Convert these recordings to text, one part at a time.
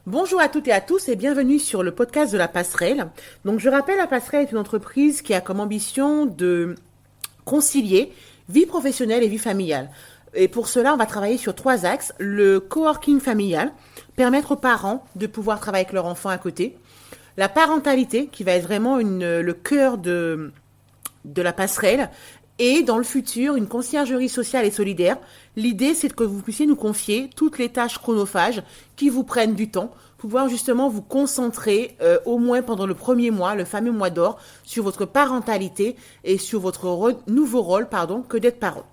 Bonjour à toutes et à tous et bienvenue sur le podcast de la Passerelle. Donc je rappelle, la Passerelle est une entreprise qui a comme ambition de concilier vie professionnelle et vie familiale. Et pour cela, on va travailler sur trois axes. Le coworking familial, permettre aux parents de pouvoir travailler avec leur enfant à côté. La parentalité, qui va être vraiment le cœur de la passerelle. Et dans le futur, une conciergerie sociale et solidaire. L'idée, c'est que vous puissiez nous confier toutes les tâches chronophages qui vous prennent du temps pour pouvoir justement vous concentrer au moins pendant le premier mois, le fameux mois d'or, sur votre parentalité et sur votre nouveau rôle, que d'être parent.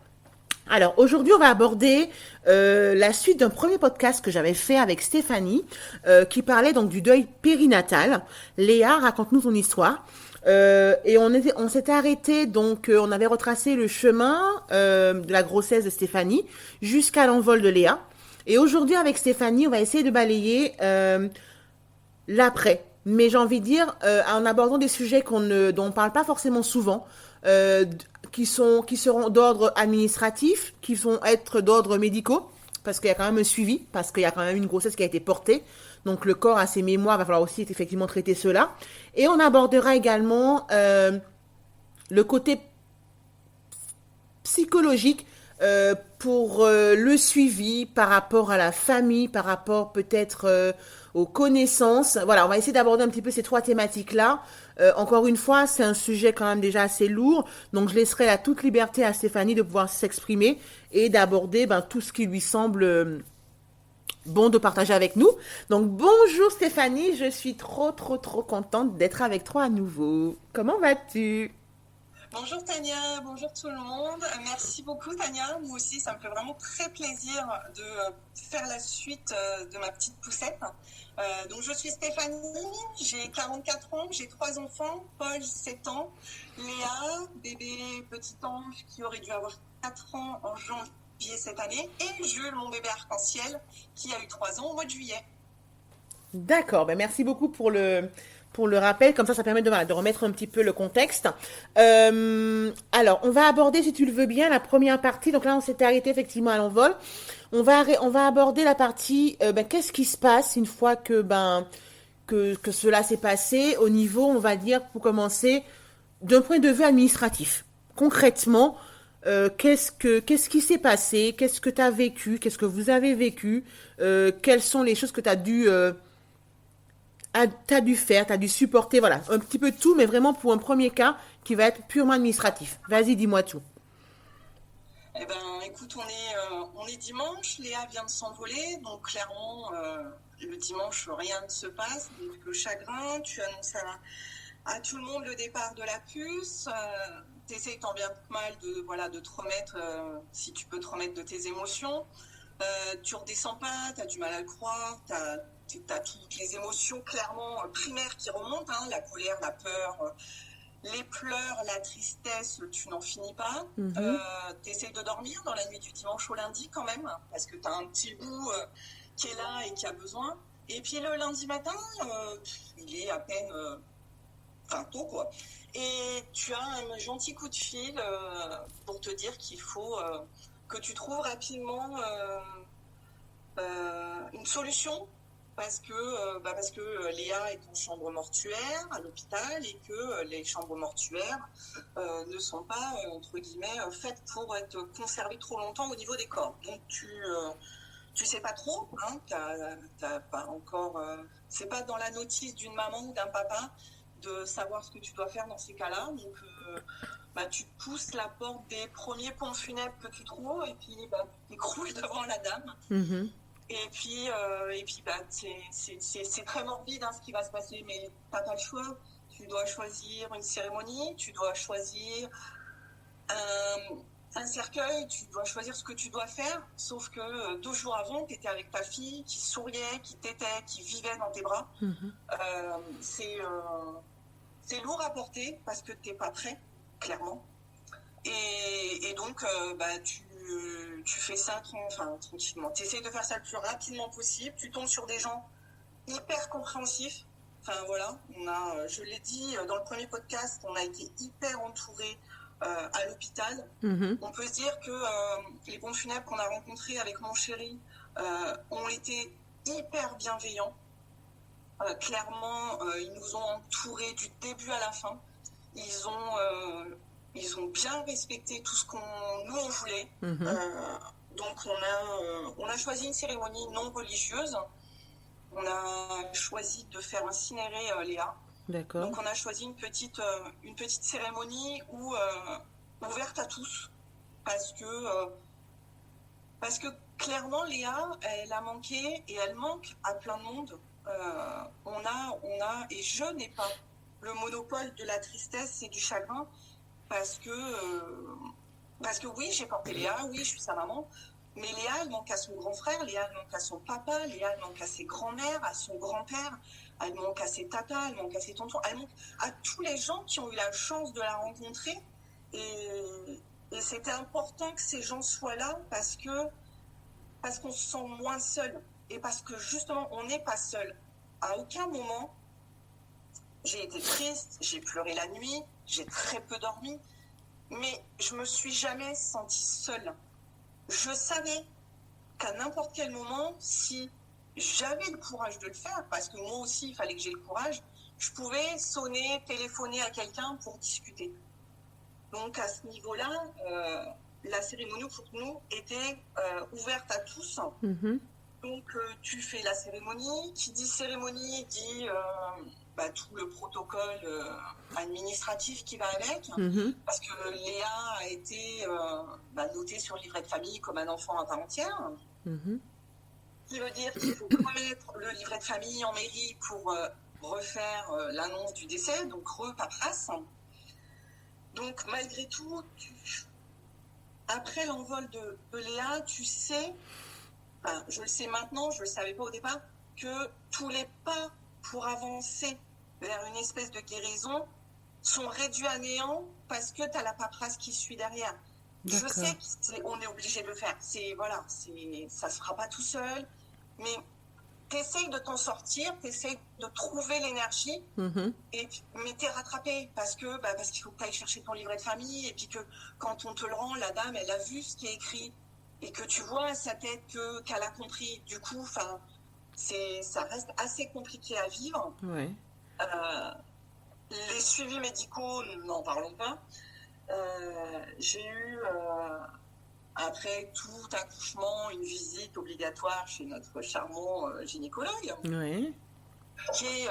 Alors aujourd'hui, on va aborder la suite d'un premier podcast que j'avais fait avec Stéphanie, qui parlait donc du deuil périnatal. Léa, raconte-nous ton histoire. Et on s'était arrêté, donc on avait retracé le chemin de la grossesse de Stéphanie jusqu'à l'envol de Léa. Et aujourd'hui, avec Stéphanie, on va essayer de balayer l'après. Mais j'ai envie de dire, en abordant des sujets dont on ne parle pas forcément souvent, qui seront d'ordre administratif, qui vont être d'ordre médicaux, parce qu'il y a quand même un suivi, parce qu'il y a quand même une grossesse qui a été portée. Donc le corps a ses mémoires, il va falloir aussi effectivement traiter cela. Et on abordera également le côté psychologique pour le suivi par rapport à la famille, par rapport peut-être aux connaissances. Voilà, on va essayer d'aborder un petit peu ces trois thématiques-là. Encore une fois, c'est un sujet quand même déjà assez lourd, donc je laisserai la toute liberté à Stéphanie de pouvoir s'exprimer et d'aborder tout ce qui lui semble bon de partager avec nous. Donc bonjour Stéphanie, je suis trop contente d'être avec toi à nouveau. Comment vas-tu? Bonjour Tania, bonjour tout le monde. Merci beaucoup Tania. Moi aussi, ça me fait vraiment très plaisir de faire la suite de ma petite poussette. Donc je suis Stéphanie, j'ai 44 ans, j'ai 3 enfants, Paul 7 ans, Léa, bébé petit ange qui aurait dû avoir 4 ans en janvier cette année, et Jules, mon bébé arc-en-ciel, qui a eu 3 ans au mois de juillet. D'accord, merci beaucoup pour le rappel, comme ça permet de remettre un petit peu le contexte. Alors, on va aborder, si tu le veux bien, la première partie. Donc là, on s'était arrêté effectivement à l'envol. On va aborder la partie, qu'est-ce qui se passe une fois que cela s'est passé au niveau, on va dire, pour commencer, d'un point de vue administratif. Concrètement, qu'est-ce qui s'est passé? Qu'est-ce que tu as vécu? Qu'est-ce que vous avez vécu? Quelles sont les choses que tu as t'as dû faire, t'as dû supporter, voilà, un petit peu tout, mais vraiment pour un premier cas qui va être purement administratif. Vas-y, dis-moi tout. Eh ben, écoute, on est dimanche, Léa vient de s'envoler, donc clairement, le dimanche, rien ne se passe, donc le chagrin, tu annonces à tout le monde le départ de la puce, t'essayes tant bien que mal de te remettre, si tu peux te remettre de tes émotions, tu redescends pas, t'as du mal à le croire, t'as toutes les émotions clairement primaires qui remontent, hein, la colère, la peur, les pleurs, la tristesse, tu n'en finis pas. T'essayes de dormir dans la nuit du dimanche au lundi quand même, parce que t'as un petit bout qui est là et qui a besoin. Et puis le lundi matin, il est à peine tôt, quoi. Et tu as un gentil coup de fil pour te dire qu'il faut que tu trouves rapidement une solution, parce que Léa est en chambre mortuaire à l'hôpital et que les chambres mortuaires ne sont pas, entre guillemets, faites pour être conservées trop longtemps au niveau des corps. Donc tu sais pas trop, hein, t'as pas encore, c'est pas dans la notice d'une maman ou d'un papa de savoir ce que tu dois faire dans ces cas-là. Donc tu pousses la porte des premiers ponts funèbres que tu trouves et puis tu t'écroules devant la dame. Et puis c'est très morbide, hein, ce qui va se passer, mais t'as pas le choix. Tu dois choisir une cérémonie, tu dois choisir un cercueil, tu dois choisir ce que tu dois faire. Sauf que 2 jours avant, tu étais avec ta fille qui souriait, qui t'était, qui vivait dans tes bras. C'est lourd à porter parce que t'es pas prêt, clairement. Et donc, tu fais ça tranquillement. Tu essaies de faire ça le plus rapidement possible. Tu tombes sur des gens hyper compréhensifs. Enfin, voilà, je l'ai dit dans le premier podcast, on a été hyper entourés à l'hôpital. On peut se dire que les pompes funèbres qu'on a rencontrés avec mon chéri ont été hyper bienveillants. Clairement, ils nous ont entourés du début à la fin. Ils ont bien respecté tout ce nous on voulait. Donc on a choisi une cérémonie non religieuse. On a choisi de faire incinérer Léa. D'accord. Donc on a choisi une petite cérémonie ouverte à tous parce que clairement Léa, elle a manqué et elle manque à plein de monde. Et je n'ai pas le monopole de la tristesse et du chagrin parce que oui, j'ai porté Léa, oui, je suis sa maman, mais Léa, elle manque à son grand frère, Léa, elle manque à son papa, Léa, elle manque à ses grands-mères, à son grand-père, elle manque à ses tatas, elle manque à ses tontons, elle manque à tous les gens qui ont eu la chance de la rencontrer. Et c'était important que ces gens soient là parce qu'on se sent moins seul et parce que justement, on n'est pas seul. À aucun moment, j'ai été triste, j'ai pleuré la nuit, j'ai très peu dormi, mais je me suis jamais sentie seule. Je savais qu'à n'importe quel moment, si j'avais le courage de le faire, parce que moi aussi, il fallait que j'ai le courage, je pouvais sonner, téléphoner à quelqu'un pour discuter. Donc à ce niveau-là, la cérémonie pour nous était ouverte à tous. Donc tu fais la cérémonie. Qui dit cérémonie dit tout le protocole administratif qui va avec. Parce que Léa a été notée sur le livret de famille comme un enfant à part entière. Ce qui veut dire qu'il faut remettre le livret de famille en mairie pour refaire l'annonce du décès, donc paperasse. Donc malgré tout, après l'envol de Léa, tu sais, je le sais maintenant, je ne le savais pas au départ, que tous les pas pour avancer vers une espèce de guérison sont réduits à néant parce que tu as la paperasse qui suit derrière. D'accord. Je sais qu'on est obligé de le faire. Ça ne se fera pas tout seul, mais t'essayes de t'en sortir, t'essayes de trouver l'énergie, mais t'es rattrapé parce qu'il faut que t'ailles chercher ton livret de famille et puis que quand on te le rend, la dame, elle a vu ce qui est écrit et que tu vois à sa tête qu'elle a compris. Du coup, ça reste assez compliqué à vivre. Ouais. Les suivis médicaux, n'en parlons pas. J'ai eu... après tout accouchement, une visite obligatoire chez notre charmant gynécologue, qui est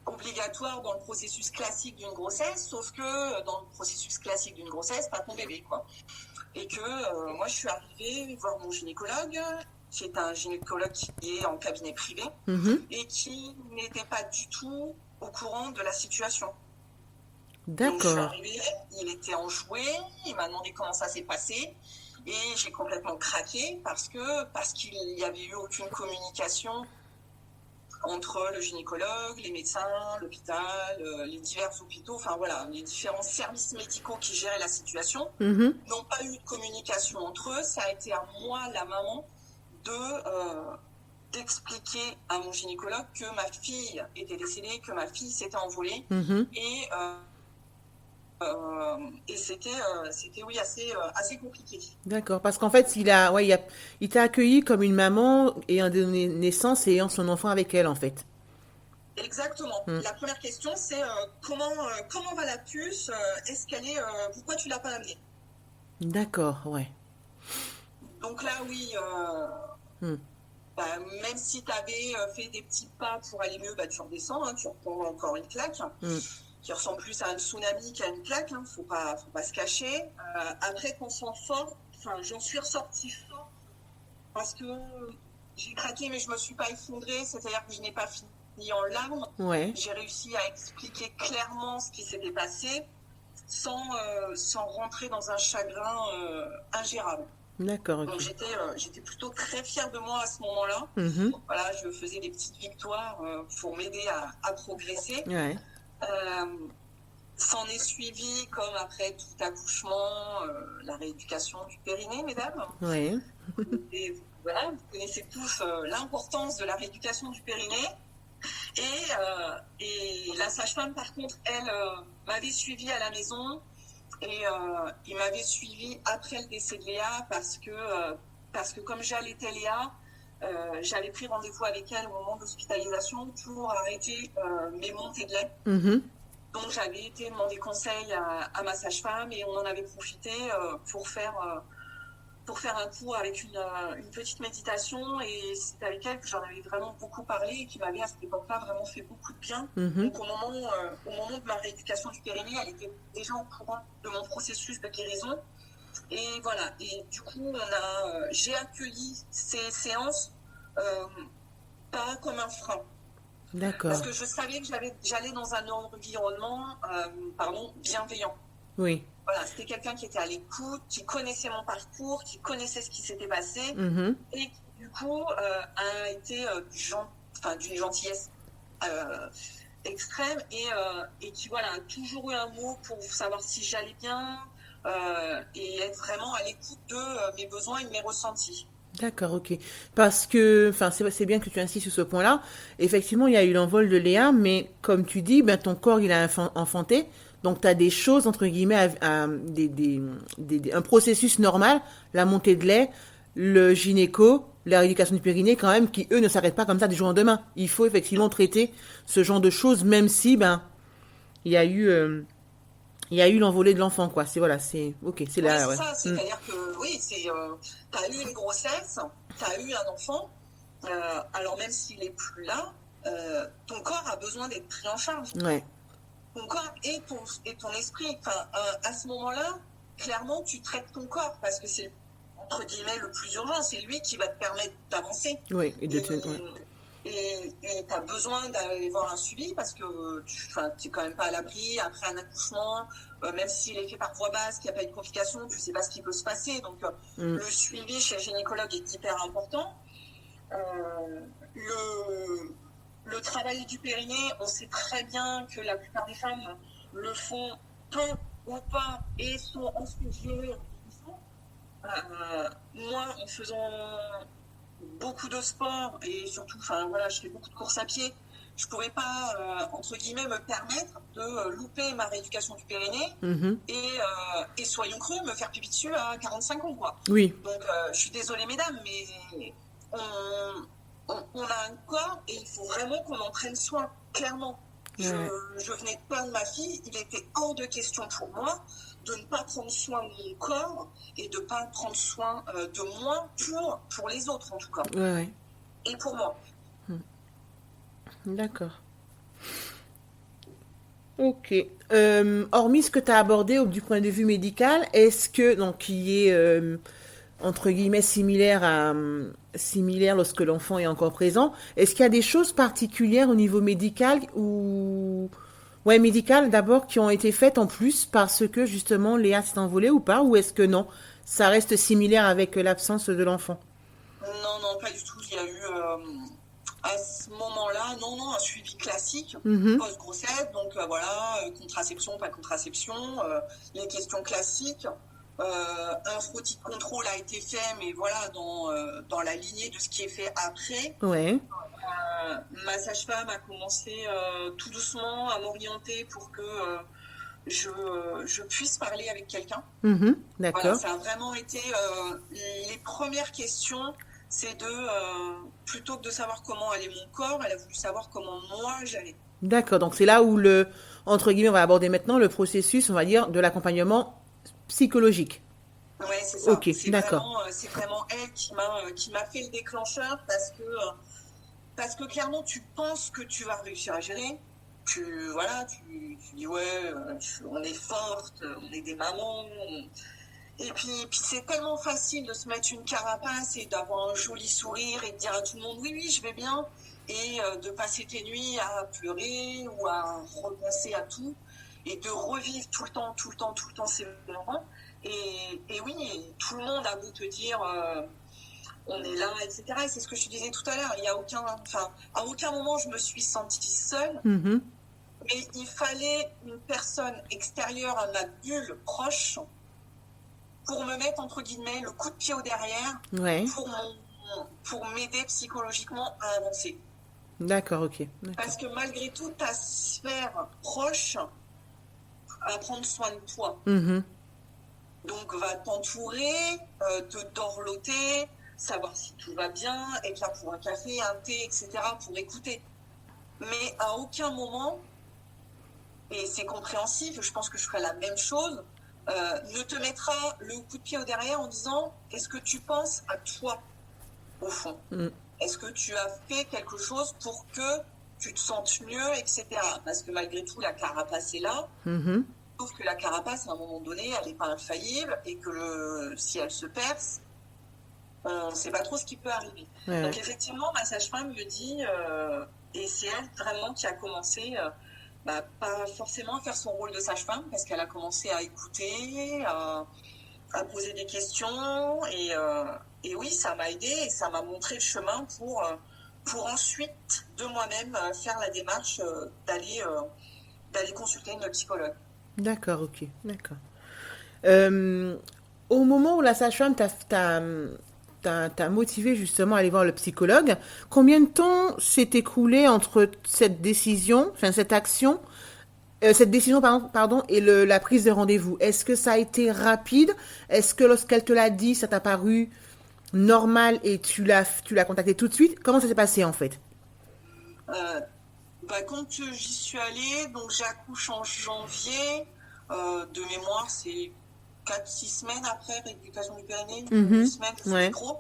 obligatoire dans le processus classique d'une grossesse, sauf que dans le processus classique d'une grossesse, pas ton bébé, quoi. Et que moi, je suis arrivée voir mon gynécologue, qui est un gynécologue qui est en cabinet privé, et qui n'était pas du tout au courant de la situation. D'accord. Donc, je suis arrivée, il était enjoué, il m'a demandé comment ça s'est passé et j'ai complètement craqué parce qu'il n'y avait eu aucune communication entre le gynécologue, les médecins, l'hôpital, les divers hôpitaux, les différents services médicaux qui géraient la situation n'ont pas eu de communication entre eux. Ça a été à moi, la maman, d'expliquer à mon gynécologue que ma fille était décédée, que ma fille s'était envolée et c'était oui assez compliqué. D'accord, parce qu'en fait il t'a accueilli comme une maman ayant donné naissance et ayant son enfant avec elle en fait. Exactement. La première question c'est comment va la puce, est-ce qu'elle est pourquoi tu l'as pas amenée? D'accord, ouais. Donc là oui même si tu avais fait des petits pas pour aller mieux, tu redescends, tu reprends encore une claque. Qui ressemble plus à un tsunami qu'à une claque, faut pas se cacher. Après qu'on s'en sort, j'en suis ressortie fort parce que j'ai craqué mais je me suis pas effondrée, c'est-à-dire que je n'ai pas fini en larmes. J'ai réussi à expliquer clairement ce qui s'était passé sans rentrer dans un chagrin ingérable. D'accord. Okay. Donc j'étais plutôt très fière de moi à ce moment-là. Voilà, je faisais des petites victoires pour m'aider à progresser. S'en est suivi, comme après tout accouchement, la rééducation du périnée, mesdames. Et voilà, vous connaissez tous l'importance de la rééducation du périnée. Et la sage-femme, par contre, elle m'avait suivie à la maison et il m'avait suivie après le décès de Léa parce que comme j'allaitais Léa, j'avais pris rendez-vous avec elle au moment de l'hospitalisation pour arrêter mes montées de lait. Mhm. Donc j'avais été demander conseil à ma sage-femme et on en avait profité pour faire un cours avec une petite méditation, et c'est avec elle que j'en avais vraiment beaucoup parlé et qui m'avait à cette époque-là vraiment fait beaucoup de bien. Mhm. Donc au moment de ma rééducation du périnée, elle était déjà au courant de mon processus de guérison. Et voilà, et du coup j'ai accueilli ces séances pas comme un frein. D'accord. Parce que je savais que j'allais dans un environnement bienveillant. Oui. Voilà, c'était quelqu'un qui était à l'écoute, qui connaissait mon parcours, qui connaissait ce qui s'était passé, Mhm. et qui, du coup, a été d'une gentillesse extrême, et qui, voilà, a toujours eu un mot pour savoir si j'allais bien, et être vraiment à l'écoute de mes besoins et de mes ressentis. D'accord, ok. Parce que, enfin, c'est bien que tu insistes sur ce point-là. Effectivement, il y a eu l'envol de Léa, mais comme tu dis, ben, ton corps, il a enfanté. Donc, tu as des choses, entre guillemets, un processus normal, la montée de lait, le gynéco, la rééducation du périnée, quand même, qui, eux, ne s'arrêtent pas comme ça du jour au lendemain. Il faut effectivement traiter ce genre de choses, même si, ben, il y a eu, euh, il y a eu l'envolée de l'enfant, quoi. C'est, voilà, c'est, ok, c'est Oui, là, c'est ouais. ça. C'est-à-dire que, oui, tu as eu une grossesse, tu as eu un enfant, alors même s'il n'est plus là, ton corps a besoin d'être pris en charge. Ouais. Ton corps et ton esprit. Enfin, à ce moment-là, clairement, tu traites ton corps parce que c'est, entre guillemets, le plus urgent. C'est lui qui va te permettre d'avancer. Oui, et de Et ouais. tu as besoin d'aller voir un suivi parce que tu n'es quand même pas à l'abri après un accouchement, même s'il est fait par voie basse, qu'il n'y a pas eu de complications, tu ne sais pas ce qui peut se passer. Donc, le suivi chez le gynécologue est hyper important. Le travail du périnée, on sait très bien que la plupart des femmes le font peu ou pas et sont ensuite gérées moi, en faisant beaucoup de sport et surtout, je fais beaucoup de courses à pied, je pouvais pas, entre guillemets, me permettre de louper ma rééducation du périnée Mhm. et soyons creux, me faire pipi dessus à 45 ans, quoi. Oui. Donc, je suis désolée, mesdames, mais on a un corps et il faut vraiment qu'on en prenne soin, clairement. Ouais. Je venais de perdre ma fille, il était hors de question pour moi de ne pas prendre soin de mon corps et de ne pas prendre soin de moi pour les autres, en tout cas. Ouais, ouais. Et pour moi. D'accord. Ok. Hormis ce que tu as abordé du point de vue médical, est-ce que, donc, qui est, entre guillemets, similaire lorsque l'enfant est encore présent, est-ce qu'il y a des choses particulières au niveau médical ou... Ouais, médical d'abord, qui ont été faites en plus parce que, justement, Léa s'est envolée ou pas, ou est-ce que non? Ça reste similaire avec l'absence de l'enfant? Non, pas du tout. Il y a eu, à ce moment-là, un suivi classique, Mhm. post-grossesse, donc contraception, pas contraception, les questions classiques. Un frottis de contrôle a été fait, mais voilà, dans la lignée de ce qui est fait après. Ouais. Ma sage-femme a commencé tout doucement à m'orienter pour que je puisse parler avec quelqu'un. Mhm. Voilà, D'accord. ça a vraiment été les premières questions, c'est plutôt que de savoir comment allait mon corps, elle a voulu savoir comment moi j'allais. D'accord. Donc, c'est là où entre guillemets, on va aborder maintenant le processus, on va dire, de l'accompagnement psychologique. Ouais, c'est ça. Ok, d'accord. C'est vraiment elle qui m'a fait le déclencheur parce que clairement, tu penses que tu vas réussir à gérer. Tu dis ouais, on est forte, on est des mamans. Et puis c'est tellement facile de se mettre une carapace et d'avoir un joli sourire et de dire à tout le monde oui, je vais bien. Et de passer tes nuits à pleurer ou à repenser à tout et de revivre tout le temps ces moments. Et oui, tout le monde a beau te dire on est là, etc. Et c'est ce que je te disais tout à l'heure. À aucun moment je me suis sentie seule, Mhm. mais il fallait une personne extérieure à ma bulle proche pour me mettre, entre guillemets, le coup de pied au derrière Ouais. pour m'aider psychologiquement à avancer. D'accord, ok. D'accord. Parce que malgré tout, ta sphère proche va prendre soin de toi. Mhm. Donc, va t'entourer, te dorloter, savoir si tout va bien, être là pour un café, un thé, etc., pour écouter. Mais à aucun moment, et c'est compréhensif, je pense que je ferai la même chose, ne te mettra le coup de pied au derrière en disant « Est-ce que tu penses à toi, au fond ? Est-ce que tu as fait quelque chose pour que tu te sentes mieux, etc. » Parce que malgré tout, la carapace est là. Sauf que la carapace, à un moment donné, elle n'est pas infaillible et que si elle se perce, on ne sait pas trop ce qui peut arriver. Donc effectivement, ma sage-femme me dit, et c'est elle vraiment qui a commencé, pas forcément à faire son rôle de sage-femme, parce qu'elle a commencé à écouter, à poser des questions, et oui, ça m'a aidé et ça m'a montré le chemin pour ensuite, de moi-même, faire la démarche d'aller consulter une psychologue. D'accord, ok, d'accord. Au moment où la sage-femme t'a motivé justement à aller voir le psychologue, combien de temps s'est écoulé entre cette décision, enfin cette action, cette décision, pardon, et la prise de rendez-vous? Est-ce que ça a été rapide? Est-ce que lorsqu'elle te l'a dit, ça t'a paru normal et tu l'as contacté tout de suite? Comment ça s'est passé en fait? Quand j'y suis allée, donc j'accouche en janvier, de mémoire, c'est 4-6 semaines après rééducation du périnée, 8 semaines, c'est trop.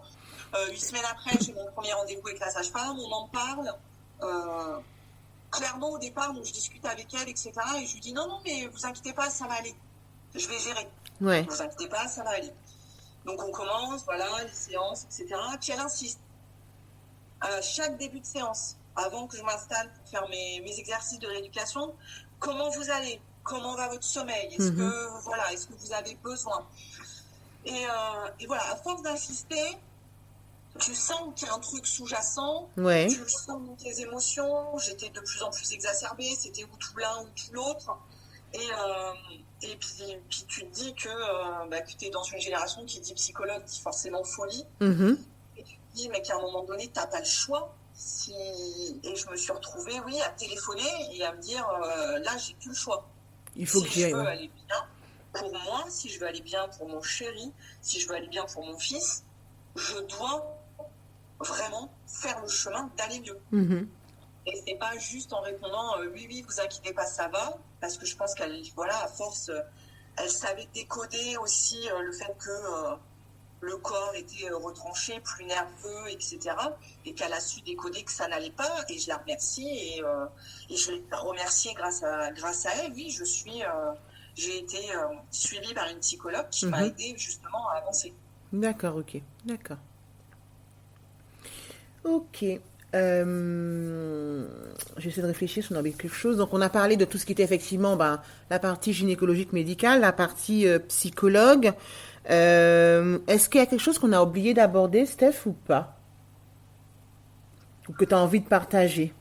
8 semaines après, j'ai mon premier rendez-vous avec la sage-femme, on en parle. Clairement, au départ, donc, je discute avec elle, etc. Et je lui dis non, mais vous inquiétez pas, ça va aller. Je vais gérer. Vous inquiétez pas, ça va aller. Donc on commence, voilà, les séances, etc. Puis elle insiste. À chaque début de séance, avant que je m'installe pour faire mes exercices de rééducation, comment vous allez? Comment va votre sommeil? Est-ce que vous avez besoin? Et voilà, à force d'insister, tu sens qu'il y a un truc sous-jacent, tu le sens dans tes émotions. J'étais de plus en plus exacerbée, c'était ou tout l'un ou tout l'autre. Et puis tu te dis que tu es dans une génération qui dit psychologue, dit forcément folie. Et tu te dis, mais qu'à un moment donné, tu n'as pas le choix. Et je me suis retrouvée, à téléphoner et à me dire, là, j'ai plus le choix. Il faut que j'y aille. Si je veux aller bien pour moi, si je veux aller bien pour mon chéri, si je veux aller bien pour mon fils, je dois vraiment faire le chemin d'aller mieux. Et c'est pas juste en répondant oui, vous inquiétez pas, ça va, parce que je pense qu'elle, à force, elle savait décoder aussi le fait que le corps était retranché, plus nerveux, etc. Et qu'elle a su décoder que ça n'allait pas. Et je la remercie et je l'ai remerciée grâce à elle. Oui, j'ai été suivie par une psychologue qui m'a aidée justement à avancer. D'accord, ok, d'accord. Ok. J'essaie de réfléchir si on a oublié quelque chose. Donc, on a parlé de tout ce qui était effectivement la partie gynécologique médicale, la partie psychologue. Est-ce qu'il y a quelque chose qu'on a oublié d'aborder, Steph, ou pas? Ou que tu as envie de partager?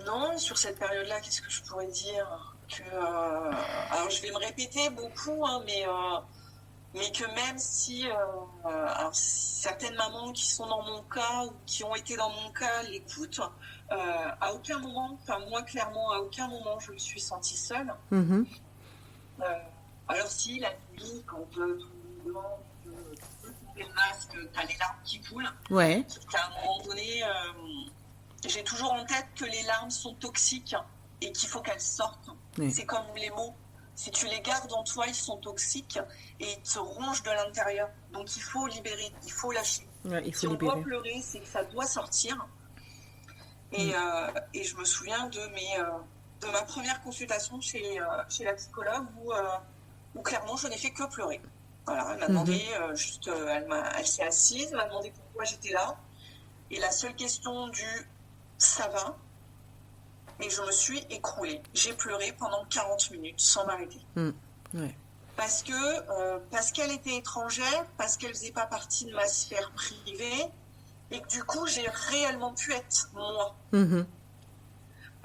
Non, sur cette période-là, qu'est-ce que je pourrais dire? Alors, je vais me répéter beaucoup, mais que même si certaines mamans qui sont dans mon cas ou qui ont été dans mon cas l'écoutent, à aucun moment, moi clairement, à aucun moment je me suis sentie seule. Alors si, la nuit, quand tout le monde le masque, t'as les larmes qui coulent, qu'à un moment donné, j'ai toujours en tête que les larmes sont toxiques et qu'il faut qu'elles sortent. C'est comme les mots. Si tu les gardes en toi, ils sont toxiques et ils te rongent de l'intérieur. Donc il faut libérer, il faut lâcher. Si on doit pleurer, c'est que ça doit sortir. Et je me souviens de ma première consultation chez la psychologue où clairement je n'ai fait que pleurer. Voilà, elle m'a demandé elle s'est assise, m'a demandé pourquoi j'étais là. Et la seule question ça va. Et je me suis écroulée. J'ai pleuré pendant 40 minutes sans m'arrêter. Parce qu'elle était étrangère, parce qu'elle faisait pas partie de ma sphère privée, et que du coup, j'ai réellement pu être moi.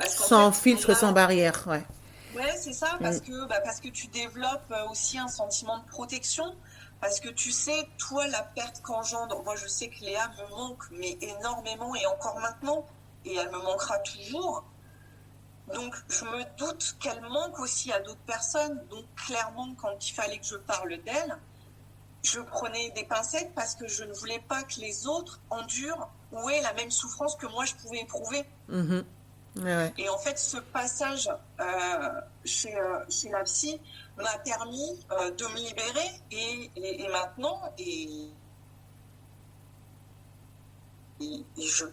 Sans filtre, sans barrière, Ouais, c'est ça, parce que tu développes aussi un sentiment de protection, parce que tu sais, toi, la perte qu'engendre, moi je sais que Léa me manque, mais énormément, et encore maintenant, et elle me manquera toujours. Donc, je me doute qu'elle manque aussi à d'autres personnes. Donc, clairement, quand il fallait que je parle d'elle, je prenais des pincettes parce que je ne voulais pas que les autres endurent ou aient la même souffrance que moi je pouvais éprouver. Mhm. Ouais. Et en fait, ce passage chez la psy m'a permis de me libérer et maintenant,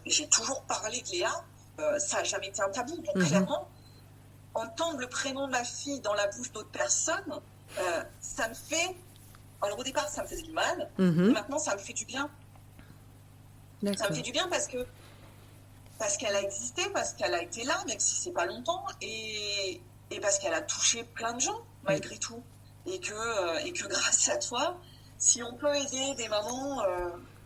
j'ai toujours parlé de Léa, ça n'a jamais été un tabou. Donc clairement, entendre le prénom de ma fille dans la bouche d'autres personnes, ça me fait... Alors au départ, ça me faisait du mal, et maintenant ça me fait du bien. D'accord. Ça me fait du bien parce qu'elle a existé, parce qu'elle a été là, même si c'est pas longtemps, et parce qu'elle a touché plein de gens, malgré tout. Et que grâce à toi, si on peut aider des mamans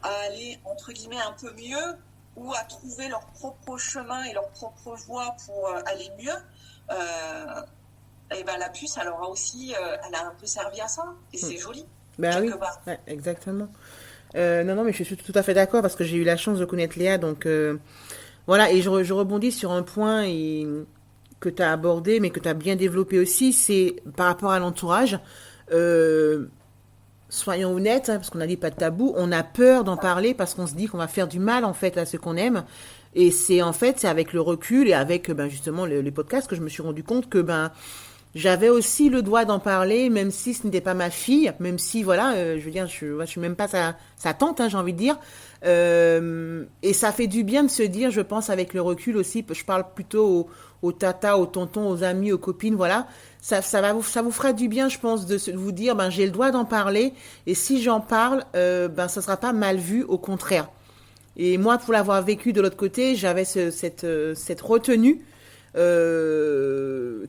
à aller, entre guillemets, un peu mieux, ou à trouver leur propre chemin et leur propre voie pour aller mieux, et ben la puce, elle aura aussi, elle a un peu servi à ça, et c'est joli, Ben oui, quelque part. ouais, exactement. Non, mais je suis tout à fait d'accord parce que j'ai eu la chance de connaître Léa, donc voilà, et je rebondis sur un point que tu as abordé, mais que tu as bien développé aussi, c'est par rapport à l'entourage. Euh, Soyons honnêtes, hein, parce qu'on a dit pas de tabou, on a peur d'en parler parce qu'on se dit qu'on va faire du mal en fait à ceux qu'on aime. Et c'est en fait, c'est avec le recul et avec ben, justement les podcasts que je me suis rendu compte que ben j'avais aussi le droit d'en parler, même si ce n'était pas ma fille, même si voilà, je veux dire, je suis même pas sa tante, hein, j'ai envie de dire. Et ça fait du bien de se dire, je pense avec le recul aussi, je parle plutôt aux tatas, aux tontons, aux amis, aux copines, voilà. Ça vous fera du bien, je pense, de vous dire, ben j'ai le droit d'en parler, et si j'en parle, ben ça sera pas mal vu, au contraire. Et moi, pour l'avoir vécu de l'autre côté, j'avais cette retenue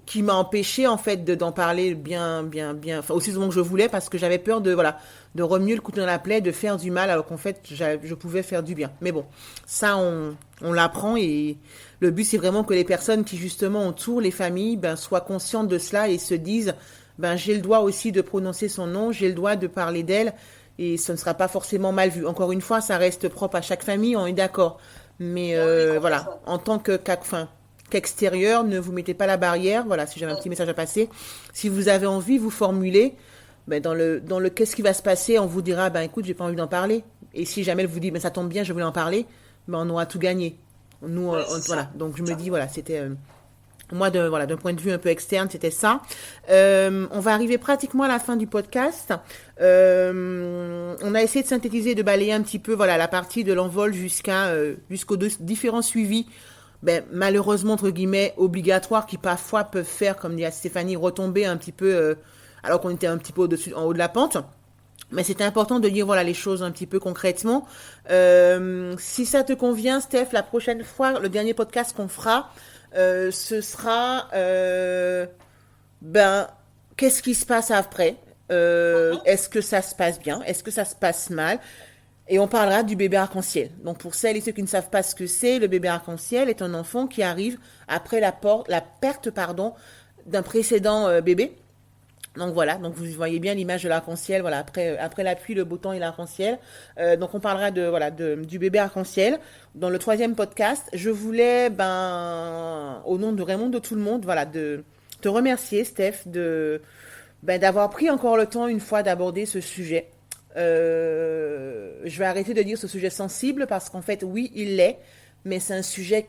qui m'a empêché en fait d'en parler bien, enfin aussi souvent que je voulais parce que j'avais peur de voilà de remuer le couteau dans la plaie, de faire du mal alors qu'en fait je pouvais faire du bien. Mais bon, ça on l'apprend et le but c'est vraiment que les personnes qui justement entourent les familles ben soient conscientes de cela et se disent ben j'ai le droit aussi de prononcer son nom, j'ai le droit de parler d'elle et ce ne sera pas forcément mal vu. Encore une fois, ça reste propre à chaque famille, on est d'accord. Mais voilà, en tant qu'extérieur, ne vous mettez pas la barrière. Voilà, si j'avais un petit message à passer. Si vous avez envie, vous formulez. Ben dans le qu'est-ce qui va se passer, on vous dira, ben écoute, j'ai pas envie d'en parler. Et si jamais elle vous dit, ben ça tombe bien, je voulais en parler, ben on aura tout gagné. Nous, voilà. Donc je me dis, voilà, c'était moi d'un point de vue un peu externe, c'était ça. On va arriver pratiquement à la fin du podcast. On a essayé de synthétiser, de balayer un petit peu, voilà, la partie de l'envol jusqu'aux différents suivis ben, malheureusement, entre guillemets, obligatoires qui parfois peuvent faire, comme dit Stéphanie, retomber un petit peu, alors qu'on était un petit peu en haut de la pente. Mais c'était important de dire voilà les choses un petit peu concrètement. Si ça te convient, Steph, la prochaine fois, le dernier podcast qu'on fera, ce sera ben qu'est-ce qui se passe après. Est-ce que ça se passe bien? Est-ce que ça se passe mal? Et on parlera du bébé arc-en-ciel. Donc pour celles et ceux qui ne savent pas ce que c'est, le bébé arc-en-ciel est un enfant qui arrive après la perte d'un précédent bébé. Donc voilà, donc vous voyez bien l'image de l'arc-en-ciel, voilà, après la pluie, le beau temps et l'arc-en-ciel. Donc on parlera du bébé arc-en-ciel. Dans le troisième podcast, je voulais, ben, au nom de Raymond, de tout le monde, voilà, de te remercier, Steph, d'avoir pris encore le temps une fois d'aborder ce sujet. Je vais arrêter de dire ce sujet sensible parce qu'en fait, oui, il l'est, mais c'est un sujet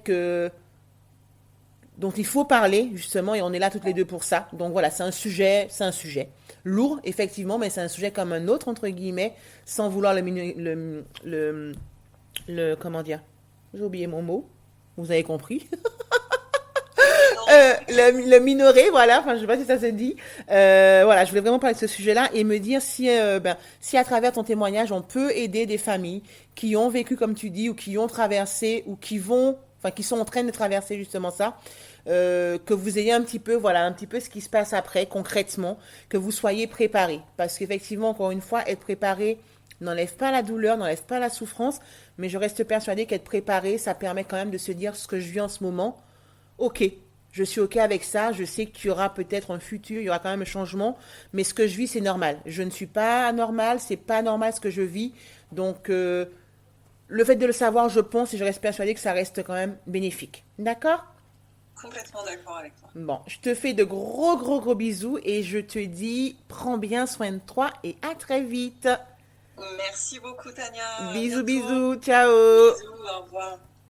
dont il faut parler justement et on est là toutes les deux pour ça. Donc voilà, c'est un sujet lourd effectivement, mais c'est un sujet comme un autre entre guillemets, sans vouloir comment dire, j'ai oublié mon mot, vous avez compris. Le minorer, voilà, enfin je sais pas si ça se dit. Voilà, je voulais vraiment parler de ce sujet-là et me dire si à travers ton témoignage on peut aider des familles qui ont vécu comme tu dis ou qui ont traversé ou qui sont en train de traverser justement ça, que vous ayez un petit peu ce qui se passe après concrètement, que vous soyez préparés, parce qu'effectivement encore une fois être préparé n'enlève pas la douleur, n'enlève pas la souffrance, mais je reste persuadée qu'être préparé ça permet quand même de se dire ce que je vis en ce moment, ok. Je suis OK avec ça, je sais qu'il y aura peut-être un futur, il y aura quand même un changement, mais ce que je vis, c'est normal. Je ne suis pas anormale, c'est pas normal ce que je vis. Donc, le fait de le savoir, je pense, et je reste persuadée que ça reste quand même bénéfique. D'accord? Complètement d'accord avec toi. Bon, je te fais de gros bisous et je te dis, prends bien soin de toi et à très vite. Merci beaucoup, Tania. À Bisous, bientôt. bisous, ciao. Bisous, au revoir.